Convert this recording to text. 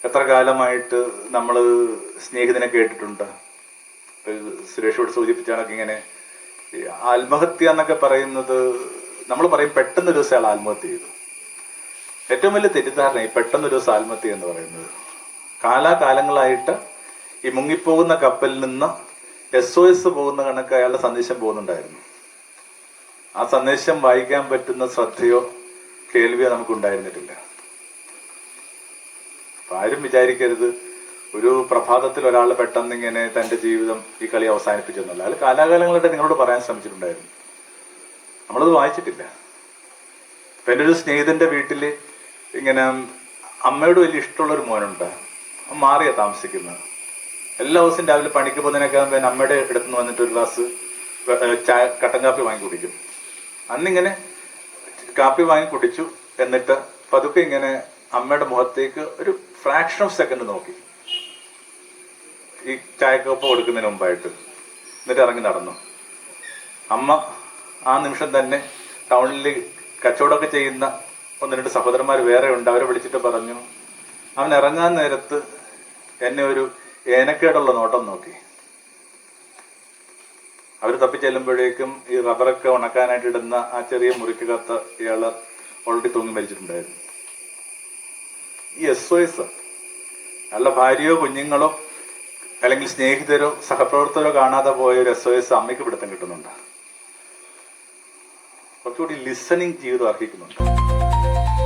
എത്ര കാലമായിട്ട് നമ്മൾ സ്നേഹിതനെ കേട്ടിട്ടുണ്ട്. സുരേഷോട് സൂചിപ്പിച്ചാണൊക്കെ ഇങ്ങനെ ആത്മഹത്യ എന്നൊക്കെ പറയുന്നത് നമ്മൾ പറയും പെട്ടെന്നൊരു ദിവസം അയാൾ ആത്മഹത്യ ചെയ്തു. ഏറ്റവും വലിയ തെറ്റിദ്ധാരണ ഈ പെട്ടെന്നൊരു ദിവസം ആത്മഹത്യ എന്ന് പറയുന്നത്. കാലാകാലങ്ങളായിട്ട് ഈ മുങ്ങിപ്പോകുന്ന കപ്പലിൽ നിന്ന് SOS പോകുന്ന കണക്ക് അയാളുടെ സന്ദേശം പോകുന്നുണ്ടായിരുന്നു. ആ സന്ദേശം വായിക്കാൻ പറ്റുന്ന ശ്രദ്ധയോ കേൾവിയോ നമുക്കുണ്ടായിരുന്നിട്ടില്ല. ആരും വിചാരിക്കരുത് ഒരു പ്രഭാതത്തിൽ ഒരാൾ പെട്ടെന്ന് ഇങ്ങനെ തന്റെ ജീവിതം ഈ കളി അവസാനിപ്പിച്ചെന്നല്ല. അയാൾ കാലാകാലങ്ങളായിട്ട് നിങ്ങളോട് പറയാൻ ശ്രമിച്ചിട്ടുണ്ടായിരുന്നു. നമ്മളത് വായിച്ചിട്ടില്ല. ഇപ്പൊ എൻ്റെ ഒരു സ്നേഹിതന്റെ വീട്ടില് ഇങ്ങനെ അമ്മയോട് വലിയ ഇഷ്ടമുള്ളൊരു മോനുണ്ട്. മാറിയാ താമസിക്കുന്നത്. എല്ലാ ദിവസവും രാവിലെ പണിക്ക് പോകുന്നതിനൊക്കെ അമ്മയുടെ അടുത്തുനിന്ന് വന്നിട്ട് ഒരു ഗ്ലാസ് കട്ടൻ കാപ്പി വാങ്ങി കുടിക്കും. അന്നിങ്ങനെ കാപ്പി വാങ്ങി കുടിച്ചു. എന്നിട്ട് പതുക്കെ ഇങ്ങനെ അമ്മയുടെ മുഖത്തേക്ക് ഒരു ഫ്രാക്ഷൻ ഓഫ് സെക്കൻഡ് നോക്കി, ഈ ചായക്കപ്പ് കൊടുക്കുന്നതിന് മുമ്പായിട്ട്. എന്നിട്ട് ഇറങ്ങി നടന്നു. അമ്മ ആ നിമിഷം തന്നെ ടൗണിൽ കച്ചവടമൊക്കെ ചെയ്യുന്ന 1-2 സഹോദരന്മാർ വേറെ ഉണ്ട്. അവരെ വിളിച്ചിട്ട് പറഞ്ഞു, അവൻ ഇറങ്ങാൻ നേരത്ത് എന്നെ ഒരു ഏനക്കേടുള്ള നോട്ടം നോക്കി. അവർ തപ്പിച്ചെല്ലുമ്പോഴേക്കും ഈ റബ്ബറൊക്കെ ഉണക്കാനായിട്ട് ഇടുന്ന ആ ചെറിയ മുറിക്കകത്ത് ഇയാള് ഓൾറെഡി തൂങ്ങി മരിച്ചിട്ടുണ്ടായിരുന്നു. ഈ SOS അല്ല ഭാര്യയോ കുഞ്ഞുങ്ങളോ അല്ലെങ്കിൽ സ്നേഹിതരോ സഹപ്രവർത്തകരോ കാണാതെ പോയ ഒരു SOS അമ്മയ്ക്ക് പിടുത്തം കിട്ടുന്നുണ്ട്. കുറച്ചുകൂടി ലിസണിങ് ജീവിതം അർഹിക്കുന്നുണ്ട്.